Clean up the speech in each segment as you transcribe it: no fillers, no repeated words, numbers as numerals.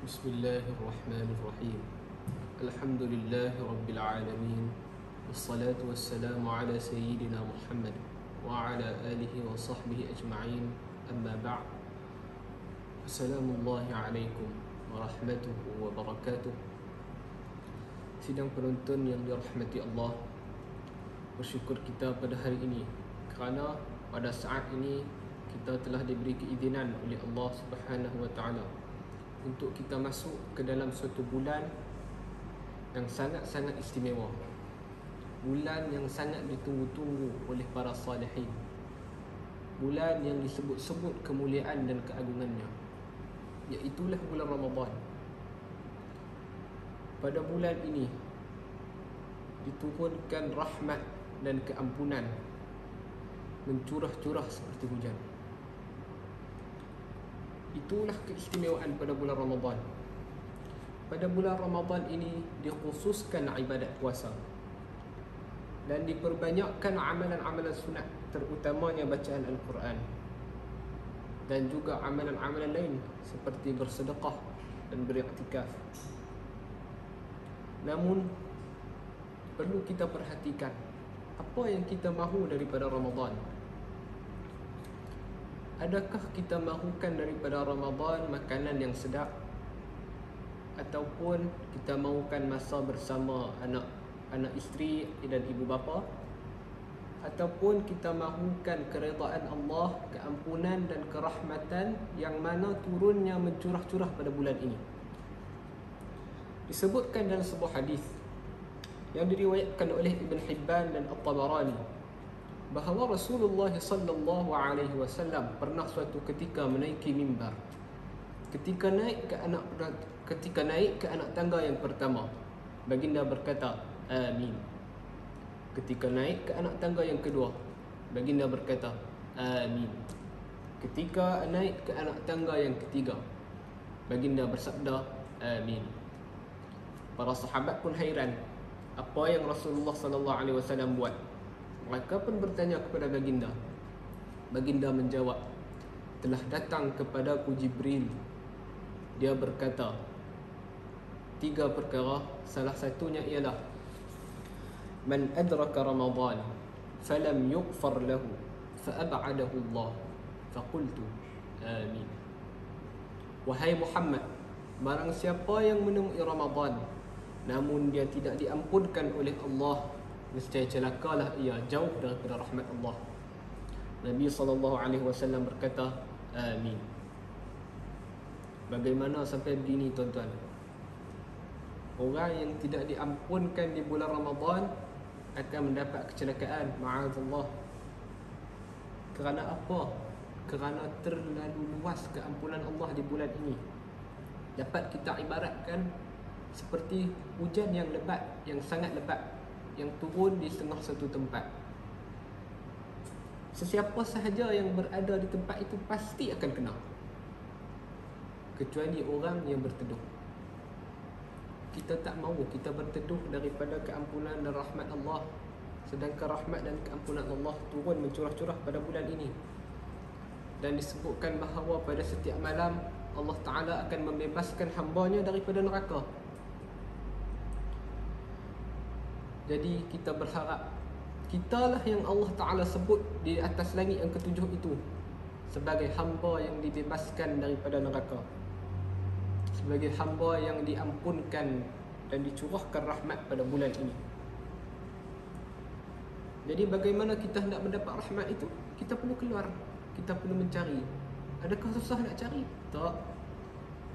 بسم الله الرحمن الرحيم. الحمد لله رب العالمين، والصلاة والسلام على سيدنا محمد وعلى آله وصحبه أجمعين. أما بعد، السلام الله عليكم ورحمته وبركاته. Sidang penonton yang dirahmati Allah, bersyukur kita pada hari ini kerana pada saat ini kita telah diberi keizinan oleh Allah Subhanahu wa taala untuk kita masuk ke dalam suatu bulan yang sangat-sangat istimewa. Bulan yang sangat ditunggu-tunggu oleh para salihin. Bulan yang disebut-sebut kemuliaan dan keagungannya, iaitulah bulan Ramadan. Pada bulan ini diturunkan rahmat dan keampunan, mencurah-curah seperti hujan. Itulah keistimewaan pada bulan Ramadan. Pada bulan Ramadan ini dikhususkan ibadat puasa dan diperbanyakkan amalan-amalan sunat, terutamanya bacaan Al-Quran, dan juga amalan-amalan lain seperti bersedekah dan beriktikaf. Namun perlu kita perhatikan apa yang kita mahu daripada Ramadan. Adakah kita mahukan daripada Ramadan makanan yang sedap, ataupun kita mahukan masa bersama anak isteri dan ibu bapa, ataupun kita mahukan keredaan Allah, keampunan dan kerahmatan yang mana turunnya mencurah-curah pada bulan ini. Disebutkan dalam sebuah hadis yang diriwayatkan oleh Ibn Hibban dan At-Tabarani bahawa Rasulullah sallallahu alaihi wasallam pernah suatu ketika menaiki mimbar. Ketika naik ke anak tangga yang pertama, baginda berkata, "Amin." Ketika naik ke anak tangga yang kedua, baginda berkata, "Amin." Ketika naik ke anak tangga yang ketiga, baginda bersabda, "Amin." Para sahabat pun hairan apa yang Rasulullah sallallahu alaihi wasallam buat. Mereka pun bertanya kepada baginda. Baginda menjawab, "Telah datang kepadaku Jibril. Dia berkata 3 perkara, salah satunya ialah man adraka Ramadan falam yughfar lahu fa'ab'adahu Allah." Faqultu, "Amin." Wahai Muhammad, barang siapa yang menemui Ramadan namun dia tidak diampunkan oleh Allah, nescaya celakalah ia, jauh daripada rahmat Allah. Nabi SAW berkata, "Amin." Bagaimana sampai begini tuan-tuan? Orang yang tidak diampunkan di bulan Ramadan akan mendapat kecelakaan, ma'azallah. Kerana apa? Kerana terlalu luas keampunan Allah di bulan ini. Dapat kita ibaratkan seperti hujan yang lebat, yang sangat lebat, yang turun di setengah satu tempat. Sesiapa sahaja yang berada di tempat itu pasti akan kena, kecuali orang yang berteduh. Kita tak mahu kita berteduh daripada keampunan dan rahmat Allah, sedangkan rahmat dan keampunan Allah turun mencurah-curah pada bulan ini. Dan disebutkan bahawa pada setiap malam Allah Ta'ala akan membebaskan hambanya daripada neraka. Jadi kita berharap kitalah yang Allah Ta'ala sebut di atas langit yang ketujuh itu sebagai hamba yang dibebaskan daripada neraka, sebagai hamba yang diampunkan dan dicurahkan rahmat pada bulan ini. Jadi bagaimana kita hendak mendapat rahmat itu? Kita perlu keluar, kita perlu mencari. Adakah susah nak cari? Tak.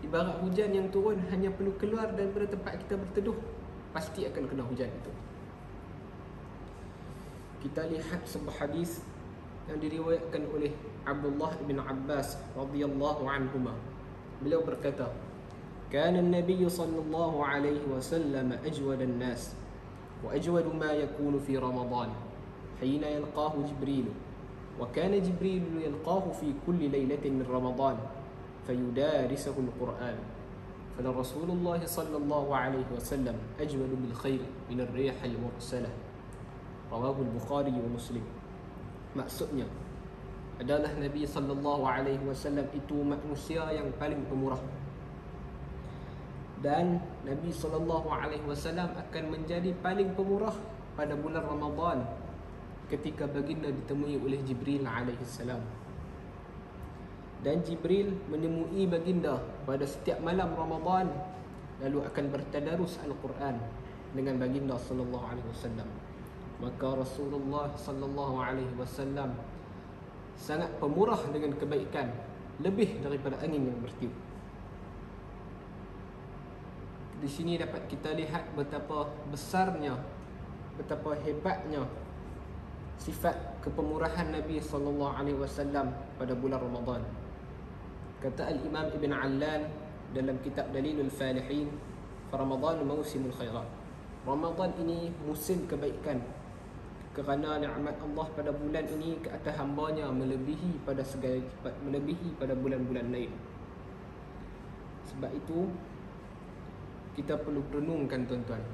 Ibarat hujan yang turun, hanya perlu keluar daripada tempat kita berteduh, pasti akan kena hujan itu. Kita lihat sebuah hadis yang diriwayatkan oleh Abdullah bin Abbas radhiyallahu anhuma. Beliau berkata, "Kana an-nabiy sallallahu alaihi wasallam ajwad an-nas wa ajwad ma yakunu fi Ramadan hina yalqahu Jibril, wa kana Jibril yalqahu fi kulli laylatin min Ramadan fayudarisuhu al-Quran. Fala Rasulullah sallallahu alaihi wasallam ajwad bil khair min ar-rih al-mursalah." Rawahu al-Bukhari wa Muslim. Maksudnya adalah Nabi sallallahu alaihi wasallam itu manusia yang paling pemurah. Dan Nabi SAW akan menjadi paling pemurah pada bulan Ramadan ketika baginda ditemui oleh Jibril alaihissalam. Dan Jibril menemui baginda pada setiap malam Ramadan, lalu akan bertadarus Al-Quran dengan baginda sallallahu alaihi wasallam. Maka Rasulullah sallallahu alaihi wasallam sangat pemurah dengan kebaikan, lebih daripada angin yang bertiup. Di sini dapat kita lihat betapa besarnya, betapa hebatnya sifat kepemurahan Nabi sallallahu alaihi wasallam pada bulan Ramadan. Kata Al-Imam Ibn Allan dalam kitab Dalilul Falihin, Ramadan mausimul khairat. Ramadan ini musim kebaikan, kerana nikmat Allah pada bulan ini ke atas hamba-Nya melebihi pada segala melebihi pada bulan-bulan lain. Sebab itu kita perlu renungkan tuan-tuan,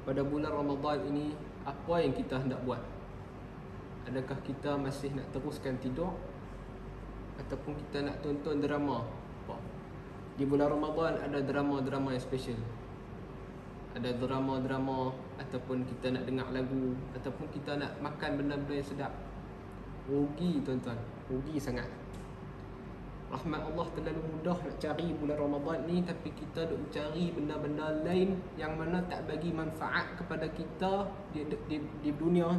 pada bulan Ramadan ini apa yang kita hendak buat? Adakah kita masih nak teruskan tidur, ataupun kita nak tonton drama? Di bulan Ramadan ada drama-drama yang special, ada drama-drama, ataupun kita nak dengar lagu, ataupun kita nak makan benda-benda yang sedap. Rugi tuan-tuan, rugi sangat. Rahmat Allah terlalu mudah nak cari bulan Ramadan ni, tapi kita duk cari benda-benda lain yang mana tak bagi manfaat kepada kita di dunia.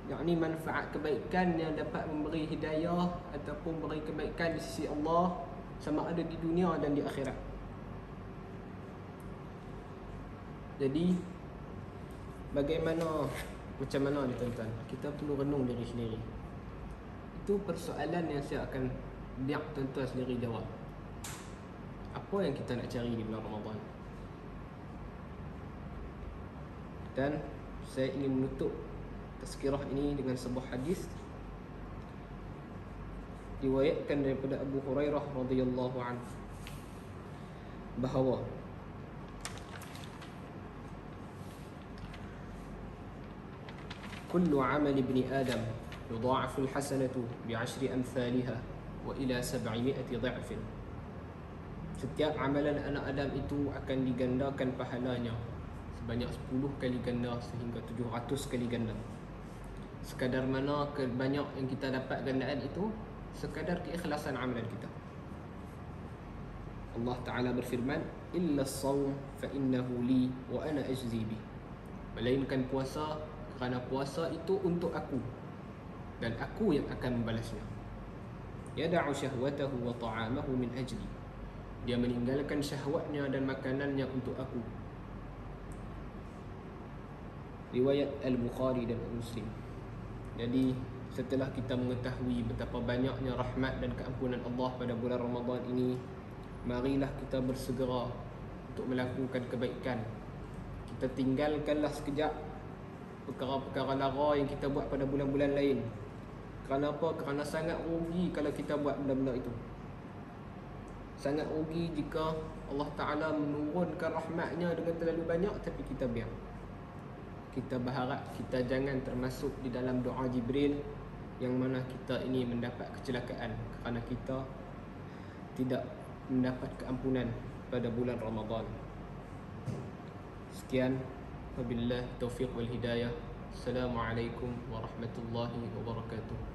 Yakni manfaat kebaikan yang dapat memberi hidayah ataupun memberi kebaikan di sisi Allah, sama ada di dunia dan di akhirat. Jadi macam mana ni tuan-tuan? Kita perlu renung diri sendiri. Itu persoalan yang saya akan biar tuan-tuan sendiri jawab. Apa yang kita nak cari di bulan Ramadan? Dan saya ingin menutup tazkirah ini dengan sebuah hadis riwayatkan daripada Abu Hurairah radhiyallahu anhu, bahawa kullu amal ibni Adam yudha'afu al-hasanatu bi'ashri amthaliha wa ila 700 dha'fin. Setiap amalan anak Adam itu akan digandakan pahalanya sebanyak 10 kali ganda sehingga 700 kali ganda. Sekadar mana banyak yang kita dapat gandaan itu, sekadar keikhlasan amalan kita. Allah Ta'ala berfirman, illa as-sawm fa innahu li wa ana ajzi bi. Melainkan puasa, kerana puasa itu untuk aku dan aku yang akan membalasnya. Yada'u syahwatahu wa ta'amahu min ajli. Dia meninggalkan syahwatnya dan makanannya untuk aku. Riwayat Al-Bukhari dan Muslim. Jadi setelah kita mengetahui betapa banyaknya rahmat dan keampunan Allah pada bulan Ramadan ini, marilah kita bersegera untuk melakukan kebaikan. Kita tinggalkanlah sekejap perkara-perkara lara yang kita buat pada bulan-bulan lain. Kerana apa? Kerana sangat rugi kalau kita buat benda-benda itu. Sangat rugi jika Allah Ta'ala menurunkan rahmatnya dengan terlalu banyak tapi kita biar. Kita berharap kita jangan termasuk di dalam doa Jibril yang mana kita ini mendapat kecelakaan kerana kita tidak mendapat keampunan pada bulan Ramadan. Sekian, wabillahi taufiq wal hidayah. Assalamualaikum warahmatullahi wabarakatuh.